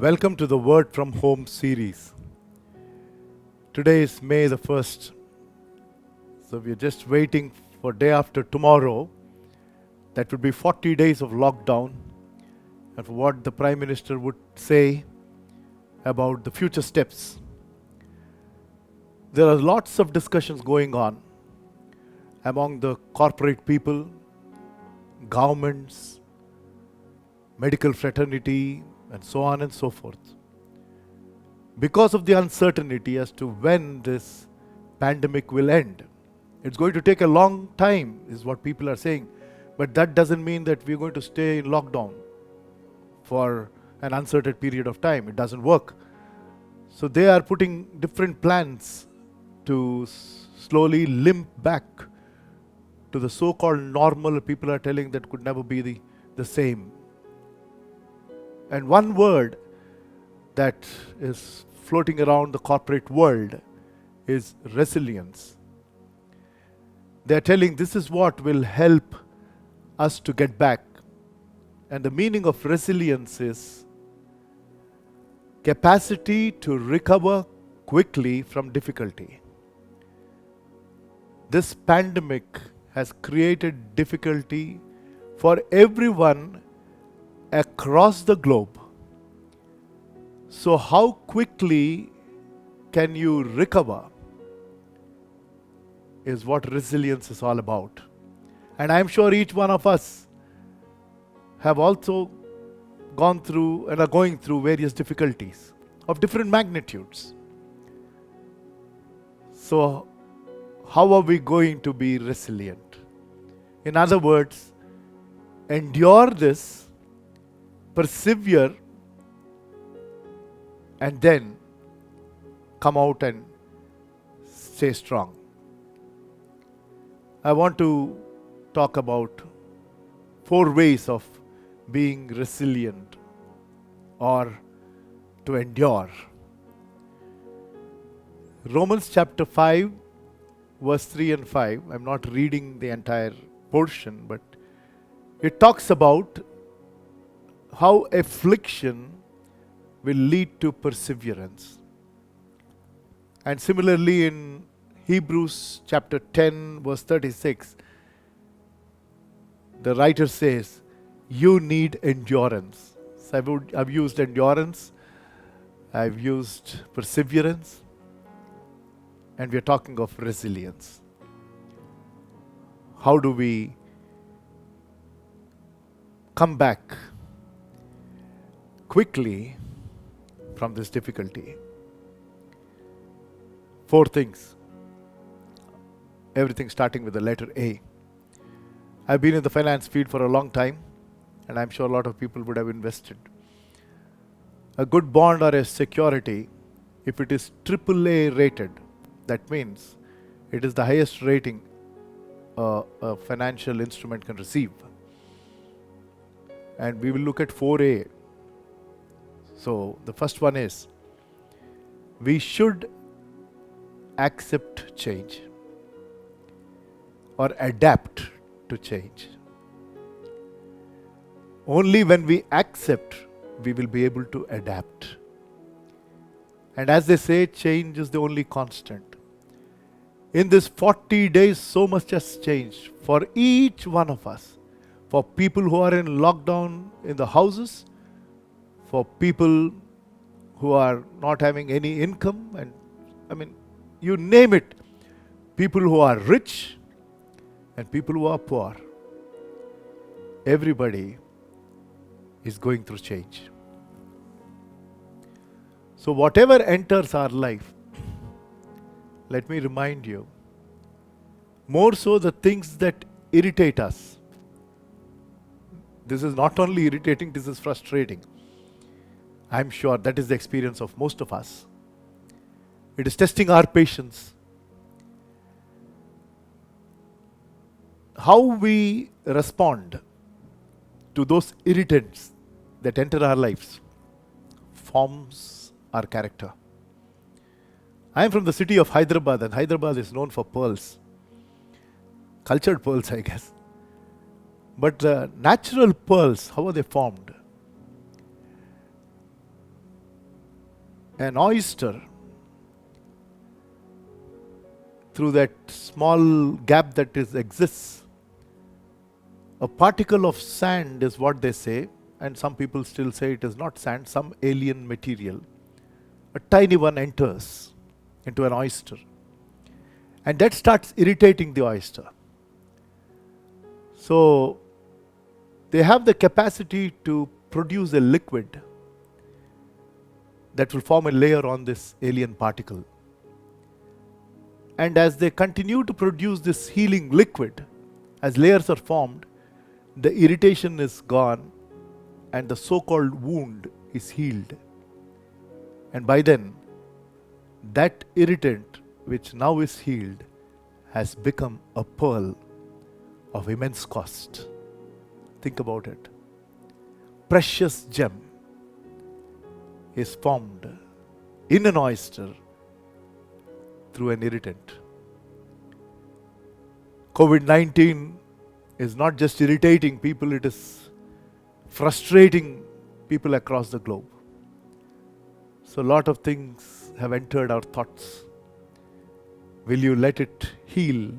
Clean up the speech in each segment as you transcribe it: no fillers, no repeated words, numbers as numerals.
Welcome to the Word from Home series. Today is May the 1st. So we are just waiting for day after tomorrow. That would be 40 days of lockdown. And for what the Prime Minister would say about the future steps. There are lots of discussions going on among the corporate people, governments, medical fraternity, and so on and so forth. Because of the uncertainty as to when this pandemic will end. It's going to take a long time, is what people are saying. But that doesn't mean that we're going to stay in lockdown for an uncertain period of time. It doesn't work. So they are putting different plans to slowly limp back to the so-called normal. People are telling that could never be the same. And one word that is floating around the corporate world is resilience. They're telling this is what will help us to get back. And the meaning of resilience is capacity to recover quickly from difficulty. This pandemic has created difficulty for everyone across the globe. So how quickly can you recover is what resilience is all about. And I'm sure each one of us have also gone through and are going through various difficulties of different magnitudes. So how are we going to be resilient? In other words, endure this, persevere, and then come out and stay strong. I want to talk about 4 ways of being resilient or to endure. Romans chapter 5, verse 3 and 5. I'm not reading the entire portion, but it talks about how affliction will lead to perseverance. And similarly in Hebrews chapter 10 verse 36, the writer says, you need endurance. So I've used endurance, I've used perseverance, and we're talking of resilience. How do we come back quickly from this difficulty? 4 things. Everything starting with the letter A. I've been in the finance field for a long time, and I'm sure a lot of people would have invested. A good bond or a security, if it is AAA rated, that means it is the highest rating a financial instrument can receive. And we will look at 4A. So the first one is, we should accept change or adapt to change. Only when we accept, we will be able to adapt. And as they say, change is the only constant. In this 40 days, so much has changed for each one of us. For people who are in lockdown in the houses, for people who are not having any income, and you name it, people who are rich and people who are poor. Everybody is going through change. So whatever enters our life, let me remind you, more so the things that irritate us. This is not only irritating, this is frustrating. I'm sure that is the experience of most of us. It is testing our patience. How we respond to those irritants that enter our lives forms our character. I am from the city of Hyderabad, and Hyderabad is known for pearls. Cultured pearls, I guess. But the natural pearls, how are they formed? an oyster, through that small gap that exists, a particle of sand is what they say, and some people still say it is not sand, some alien material. A tiny one enters into an oyster, and that starts irritating the oyster. So they have the capacity to produce a liquid that will form a layer on this alien particle. And as they continue to produce this healing liquid, as layers are formed, the irritation is gone and the so-called wound is healed. And by then, that irritant which now is healed has become a pearl of immense cost. Think about it. Precious gem is formed in an oyster through an irritant. COVID-19 is not just irritating people, it is frustrating people across the globe. So a lot of things have entered our thoughts. Will you let it heal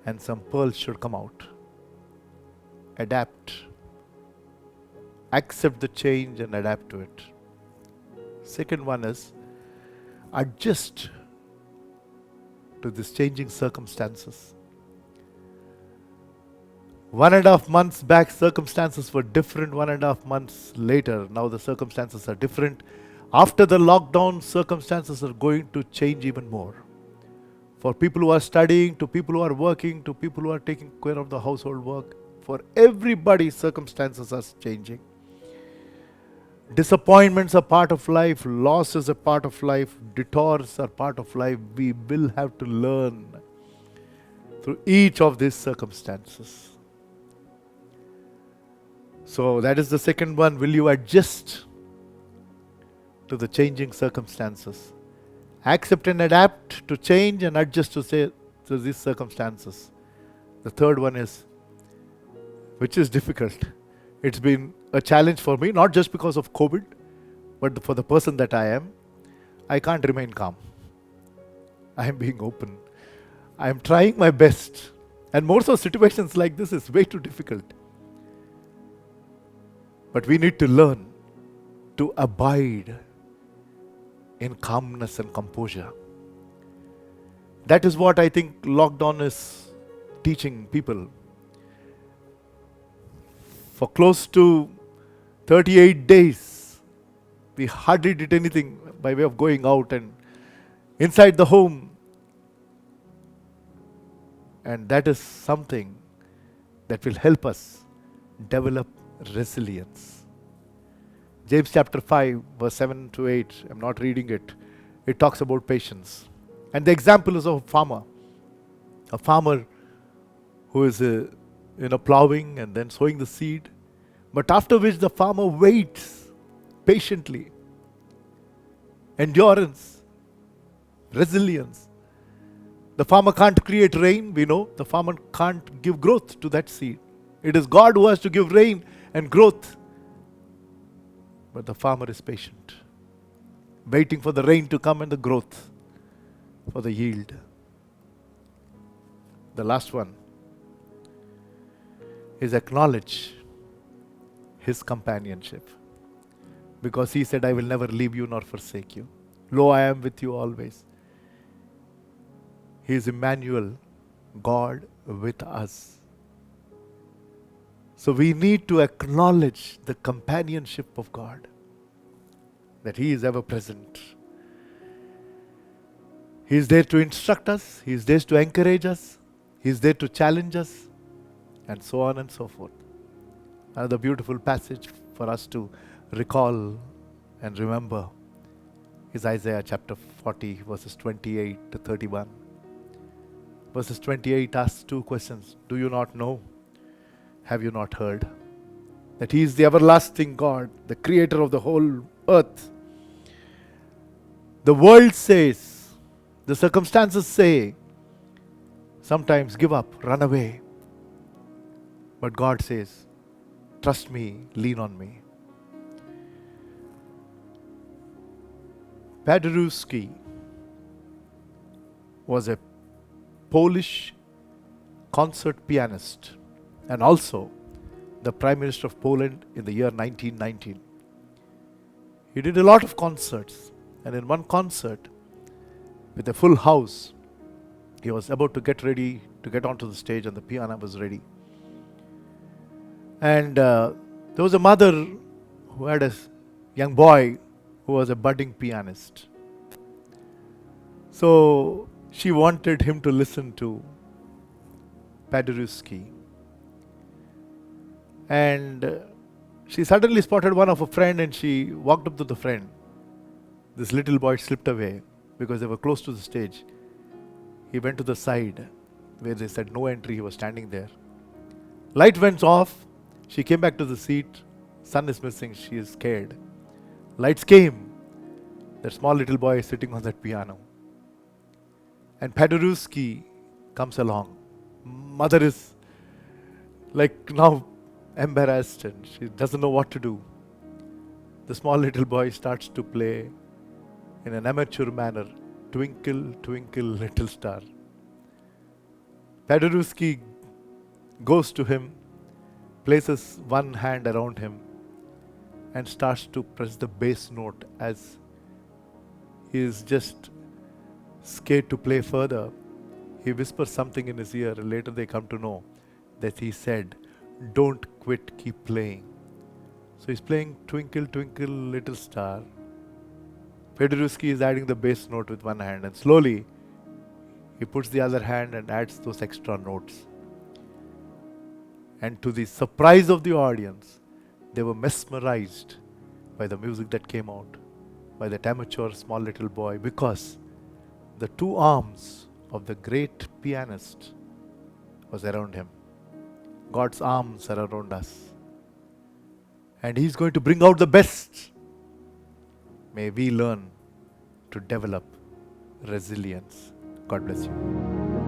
and some pearls should come out? Adapt. Accept the change and adapt to it. Second one is adjust to these changing circumstances. 1.5 months back, circumstances were different. 1.5 months later, now the circumstances are different. After the lockdown, circumstances are going to change even more. For people who are studying, to people who are working, to people who are taking care of the household work, for everybody, circumstances are changing. Disappointments are part of life, loss is a part of life, detours are part of life. We will have to learn through each of these circumstances. So that is the second one. Will you adjust to the changing circumstances? Accept and adapt to change and adjust to these circumstances. The third one is, which is difficult. It's been a challenge for me, not just because of COVID, but for the person that I am. I can't remain calm. I am being open. I am trying my best. And more so, situations like this is way too difficult. But we need to learn to abide in calmness and composure. That is what I think lockdown is teaching people. For close to 38 days, we hardly did anything by way of going out and inside the home. And that is something that will help us develop resilience. James chapter 5, verse 7 to 8, I'm not reading it. It talks about patience. And the example is of a farmer. A farmer who is plowing and then sowing the seed. But after which the farmer waits patiently. Endurance. Resilience. The farmer can't create rain, we know. The farmer can't give growth to that seed. It is God who has to give rain and growth. But the farmer is patient, waiting for the rain to come and the growth, for the yield. The last one is acknowledge His companionship. Because He said, I will never leave you nor forsake you. Lo, I am with you always. He is Emmanuel, God with us. So we need to acknowledge the companionship of God, that He is ever present. He is there to instruct us, He is there to encourage us, He is there to challenge us, and so on and so forth. Another beautiful passage for us to recall and remember is Isaiah chapter 40, verses 28 to 31. Verses 28 asks two questions. Do you not know? Have you not heard? That He is the everlasting God, the creator of the whole earth. The world says, the circumstances say, sometimes give up, run away. But God says, trust me, lean on me. Paderewski was a Polish concert pianist and also the Prime Minister of Poland in the year 1919. He did a lot of concerts, and in one concert with a full house, he was about to get ready to get onto the stage and the piano was ready. And there was a mother who had a young boy who was a budding pianist. So she wanted him to listen to Paderewski. And she suddenly spotted one of her friend and she walked up to the friend. This little boy slipped away because they were close to the stage. He went to the side where they said no entry. He was standing there. Light went off. She came back to the seat. Son is missing. She is scared. Lights came. That small little boy is sitting on that piano. And Paderewski comes along. Mother is like now embarrassed and she doesn't know what to do. The small little boy starts to play in an amateur manner, Twinkle, Twinkle, Little Star. Paderewski goes to him, places one hand around him and starts to press the bass note as he is just scared to play further. He whispers something in his ear and later they come to know that he said, "Don't quit, keep playing." So he's playing Twinkle, Twinkle, Little Star. Paderewski is adding the bass note with one hand and slowly he puts the other hand and adds those extra notes. And to the surprise of the audience, they were mesmerized by the music that came out, by that amateur small little boy, because the two arms of the great pianist was around him. God's arms are around us. And He's going to bring out the best. May we learn to develop resilience. God bless you.